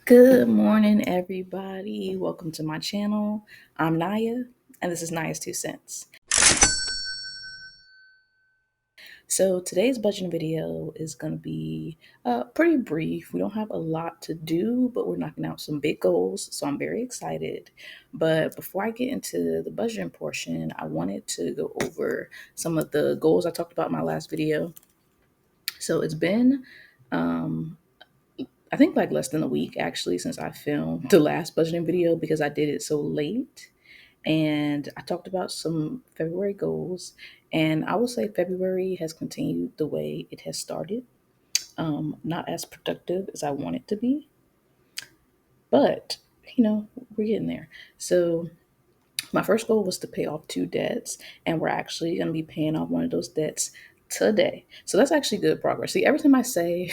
Good morning, everybody. Welcome to my channel. I'm Naya, and this is Naya's Two Cents. So today's budgeting video is going to be pretty brief. We don't have a lot to do, but we're knocking out some big goals, so I'm very excited. But before I get into the budgeting portion, I wanted to go over some of the goals I talked about in my last video. So it's been um, I think like less than a week actually since I filmed the last budgeting video because I did it so late. And I talked about some February goals. And I will say February has continued the way it has started. Not as productive as I want it to be, but we're getting there. So my first goal was to pay off two debts, and we're actually going to be paying off one of those debts today. So that's actually good progress. See, every time I say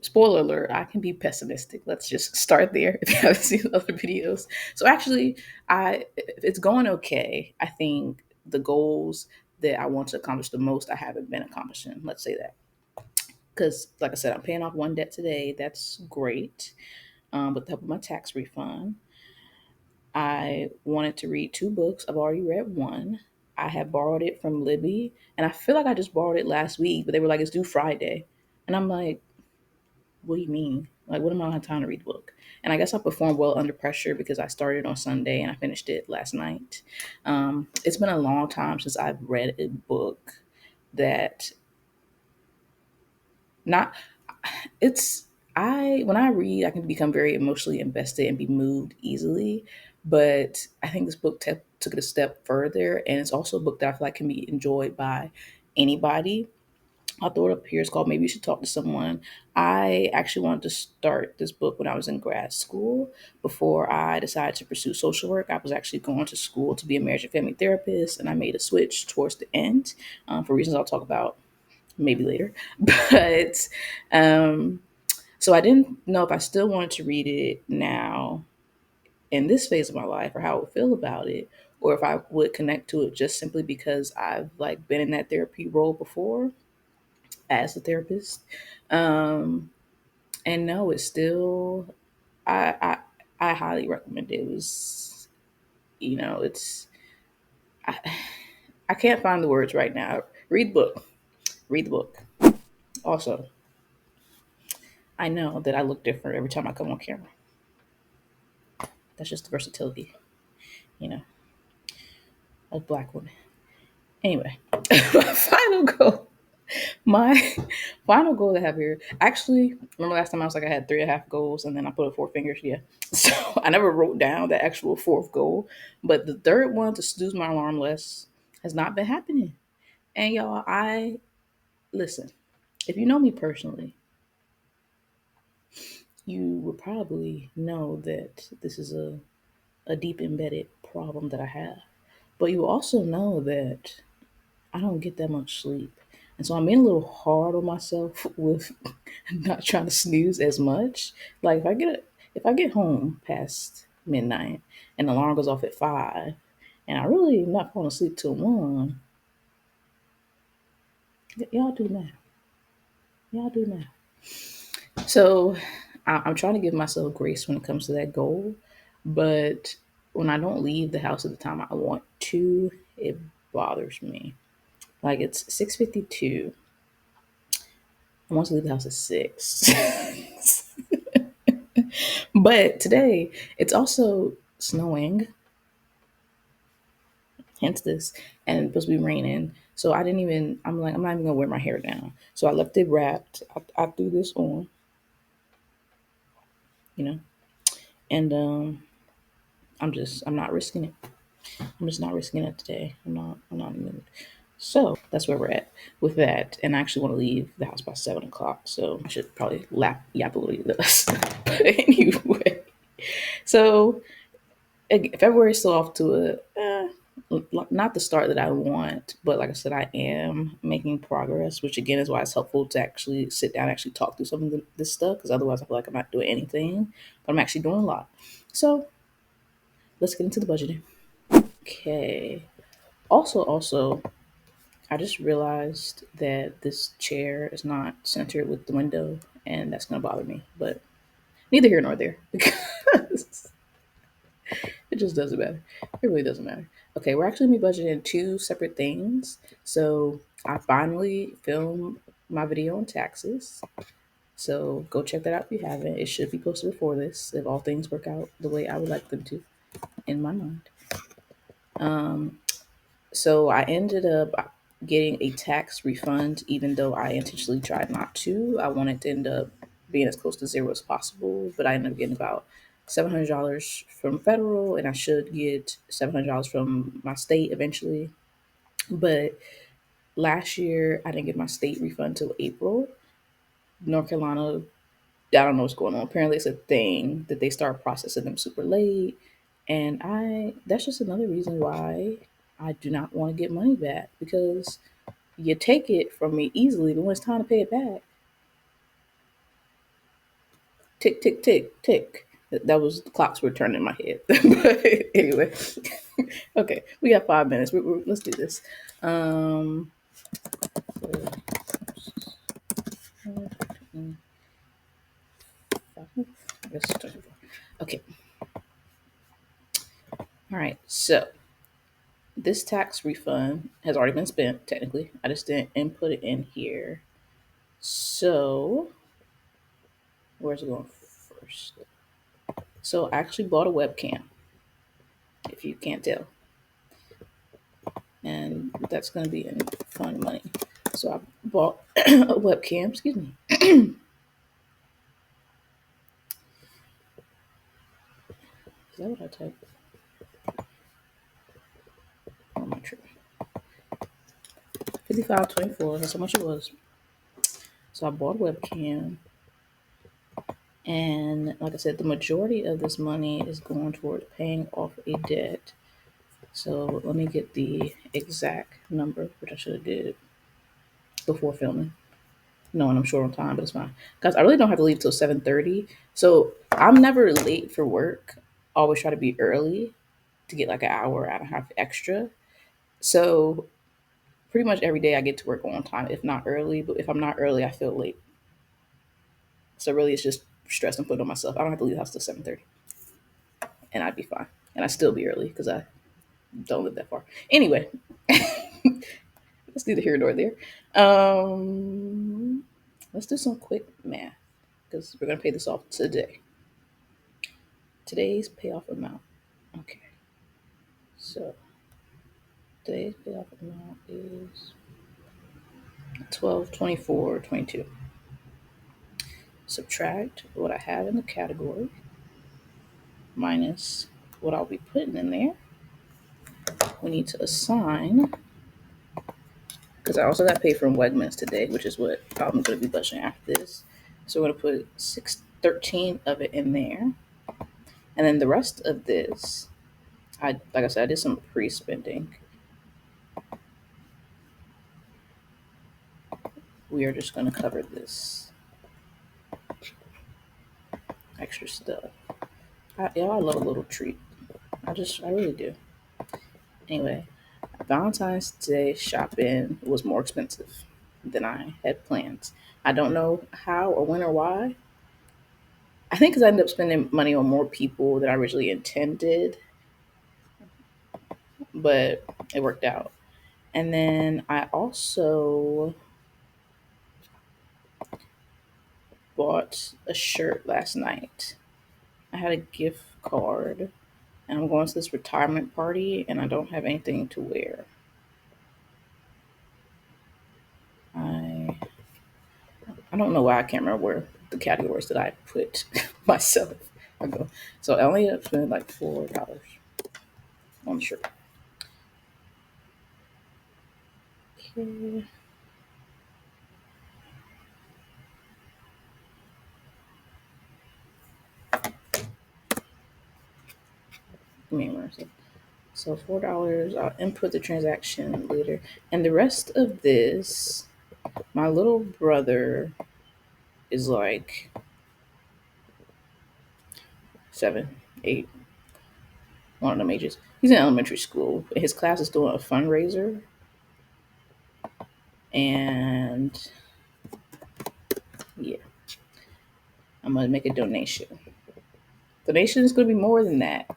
spoiler alert, I can be pessimistic. Let's just start there if you haven't seen the other videos. So actually, it's going okay. I think the goals that I want to accomplish the most, I haven't been accomplishing. Let's say that. Because, like I said, I'm paying off one debt today. That's great. With the help of my tax refund. I wanted to read two books. I've already read one. I had borrowed it from Libby, and I feel like I just borrowed it last week, but they were like, it's due Friday. And I'm like, what do you mean? Like, what am I gonna have time to read the book? And I guess I performed well under pressure because I started on Sunday and I finished it last night. It's been a long time since I've read a book that not it's I when I read I can become very emotionally invested and be moved easily, but I think this book took it a step further, and it's also a book that I feel like can be enjoyed by anybody. I'll throw it up here. It's called Maybe You Should Talk to Someone. I actually wanted to start this book when I was in grad school. Before I decided to pursue social work, I was actually going to school to be a marriage and family therapist, and I made a switch towards the end for reasons I'll talk about maybe later. But so I didn't know if I still wanted to read it now in this phase of my life or how I would feel about it, or if I would connect to it just simply because I've like been in that therapy role before as a therapist. Um, and no, it's still I I highly recommend it. It was it's I, I can't find the words right now. Read the book. Read the book. Also, I know that I look different every time I come on camera. That's just the versatility, you know, of black women. Anyway, my final goal. My final goal to have here. Actually, remember last time I was like I had 3.5 goals and then I put up four fingers. Yeah, so I never wrote down the actual fourth goal, but the third one to snooze my alarm less has not been happening. And y'all, I listen. If you know me personally, you would probably know that this is a deep embedded problem that I have. But you also know that I don't get that much sleep. And so I'm being a little hard on myself with not trying to snooze as much. Like if I get home past midnight and the alarm goes off at 5 and I really am not falling asleep till 1, y'all do math. Y'all do math. So I'm trying to give myself grace when it comes to that goal. But when I don't leave the house at the time I want to, it bothers me. Like it's 6:52. I want to leave the house at 6. But today it's also snowing, hence this, and it's supposed to be raining. So I'm like, I'm not even gonna wear my hair down. So I left it wrapped. I threw this on, you know, and I'm not risking it. I'm just not risking it today. I'm not in the mood. So that's where we're at with that. And I actually want to leave the house by 7 o'clock. So I should probably yap a little bit less. But anyway, so February is still off to not the start that I want, but like I said, I am making progress, which again is why it's helpful to actually sit down and actually talk through some of this stuff, because otherwise I feel like I'm not doing anything, but I'm actually doing a lot. So let's get into the budgeting. Okay. Also, I just realized that this chair is not centered with the window, and that's going to bother me. But neither here nor there because it just doesn't matter. It really doesn't matter. Okay, we're actually going to be budgeting two separate things. So I finally filmed my video on taxes. So go check that out if you haven't. It should be posted before this if all things work out the way I would like them to in my mind. Um, So I ended up getting a tax refund, even though I intentionally tried not to. I wanted to end up being as close to zero as possible, but I ended up getting about $700 from federal, and I should get $700 from my state eventually. But last year, I didn't get my state refund till April. North Carolina, I don't know what's going on. Apparently, it's a thing that they start processing them super late, and that's just another reason why I do not want to get money back because you take it from me easily, but when it's time to pay it back, tick, tick, tick, tick. That was the clocks were turning in my head. But anyway, okay, we got 5 minutes. Let's do this. Um, okay, all right. So this tax refund has already been spent. Technically, I just didn't input it in here. So where's it going first? So I actually bought a webcam. If you can't tell, and that's going to be in fun money. So I bought a webcam. Excuse me. Is that what I typed? On my trip. 55.24. That's how much it was. So I bought a webcam, and like I said, the majority of this money is going towards paying off a debt. So let me get the exact number, which I should have did before filming, knowing I'm short on time, but it's fine. Guys, I really don't have to leave till 7:30. So I'm never late for work. I always try to be early to get like an hour and a half extra. So pretty much every day I get to work on time, if not early. But if I'm not early, I feel late. So really, it's just stress I'm putting on myself. I don't have to leave the house till 7:30, and I'd be fine, and I'd still be early because I don't live that far. Anyway, let's neither here nor there. Um, let's do some quick math because we're gonna pay this off today. Today's payoff amount. Okay, so today's payoff amount is 12, 24, 22. Subtract what I have in the category minus what I'll be putting in there. We need to assign, because I also got paid from Wegmans today, which is what I'm going to be budgeting after this. So we're going to put 613 of it in there. And then the rest of this, like I said, I did some pre-spending. We are just going to cover this extra stuff. I love a little treat. I really do. Anyway, Valentine's Day shopping was more expensive than I had planned. I don't know how or when or why. I think because I ended up spending money on more people than I originally intended, but it worked out. And then I also bought a shirt last night. I had a gift card, and I'm going to this retirement party, and I don't have anything to wear. I I don't know why I can't remember where the categories that I put myself. I go. So I only ended up spending like $4 on the shirt. Okay. Give me a second. So $4. I'll input the transaction later. And the rest of this, my little brother is like 7, 8, one of them ages. He's in elementary school. His class is doing a fundraiser. And yeah, I'm gonna make a donation. Donation is gonna be more than that,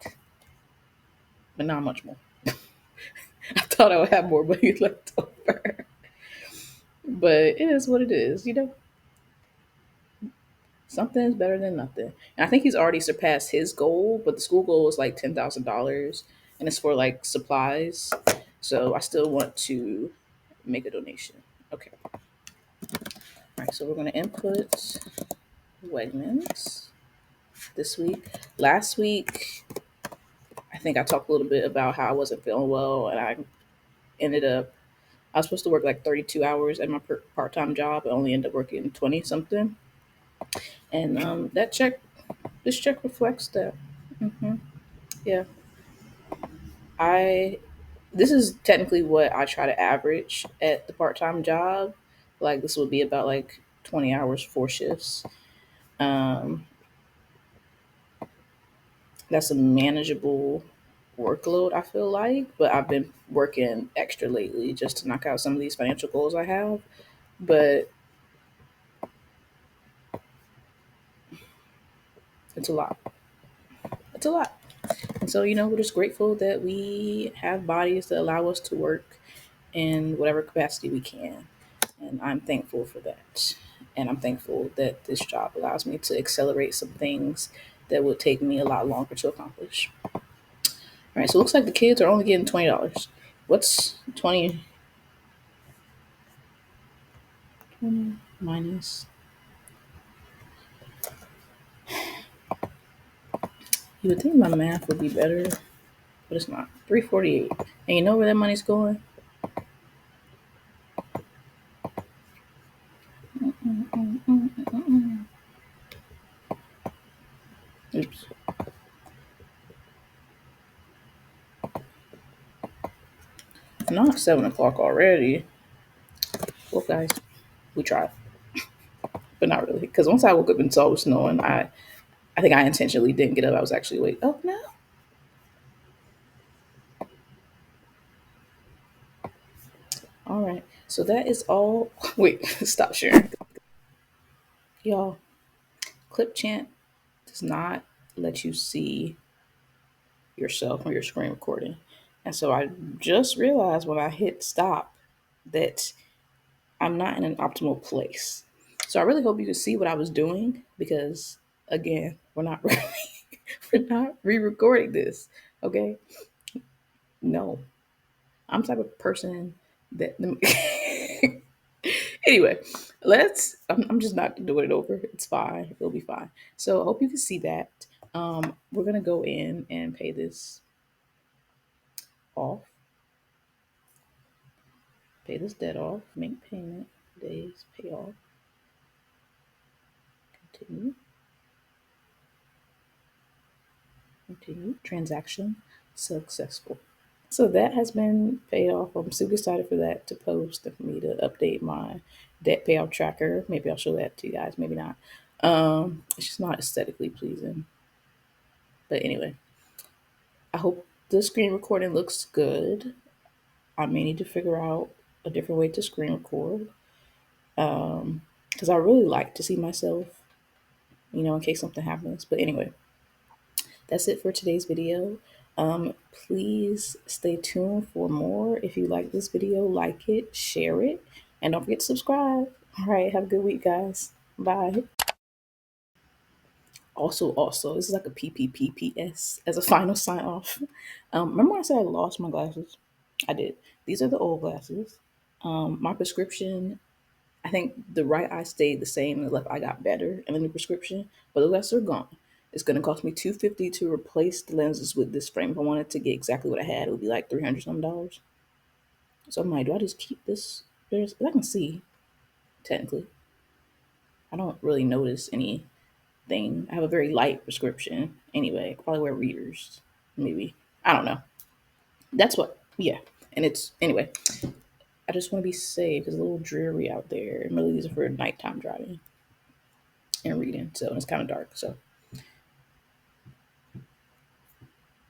but not much more. I thought I would have more money left over, but it is what it is. Something is better than nothing. And I think he's already surpassed his goal, but the school goal is like $10,000, and it's for like supplies. So I still want to make a donation. Okay. All right. So we're gonna input Wegmans this week. Last week, I think I talked a little bit about how I wasn't feeling well, and ended up I was supposed to work like 32 hours at my part time job. I only ended up working 20 something, and this check reflects that. hmm Yeah, I this is technically what I try to average at the part time job. Like this would be about like 20 hours, 4 shifts. Um, that's a manageable workload, I feel like, but I've been working extra lately just to knock out some of these financial goals I have. But it's a lot. It's a lot. And so, we're just grateful that we have bodies that allow us to work in whatever capacity we can. And I'm thankful for that. And I'm thankful that this job allows me to accelerate some things that would take me a lot longer to accomplish. All right, so it looks like the kids are only getting $20. What's 20 minus? You would think my math would be better, but it's not. 348. And you know where that money's going? Oops. Not 7 o'clock already. Well, guys, we tried, but not really. Because once I woke up and saw it was snowing, I think I intentionally didn't get up. I was actually awake. Oh no! All right. So that is all. Wait, stop sharing, y'all. Clip chant does not let you see yourself on your screen recording, and so I just realized when I hit stop that I'm not in an optimal place. So I really hope you can see what I was doing because again, we're not re-recording this. Okay? No. I'm the type of person that anyway, I'm just not doing it over. It's fine. It'll be fine. So I hope you can see that. We're gonna go in and pay this off. Pay this debt off. Make payment. Days. Pay off. Continue. Continue. Transaction successful. So that has been paid off. I'm super excited for that to post and for me to update my debt payoff tracker. Maybe I'll show that to you guys. Maybe not. It's just not aesthetically pleasing. But anyway, I hope the screen recording looks good. I may need to figure out a different way to screen record because I really like to see myself, in case something happens. But anyway, that's it for today's video. Please stay tuned for more. If you like this video, like it, share it, and don't forget to subscribe. All right, have a good week, guys. Bye. Also, this is like a PPPPS as a final sign off. Remember when I said I lost my glasses? I did. These are the old glasses. My prescription, I think the right eye stayed the same, the left eye got better in the new prescription, but the glasses are gone. It's going to cost me $250 to replace the lenses with this frame. If I wanted to get exactly what I had, it would be like $300 some dollars. So I'm like, do I just keep this? I can see technically. I don't really notice anything. I have a very light prescription anyway. I probably wear readers, maybe. I don't know. That's what. Yeah, and it's anyway. I just want to be safe. It's a little dreary out there. And really, these are for nighttime driving and reading. So it's kind of dark. So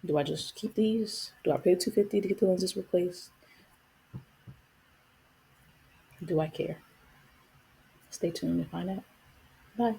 do I just keep these? Do I pay $250 to get the lenses replaced? Do I care? Stay tuned to find out. Bye.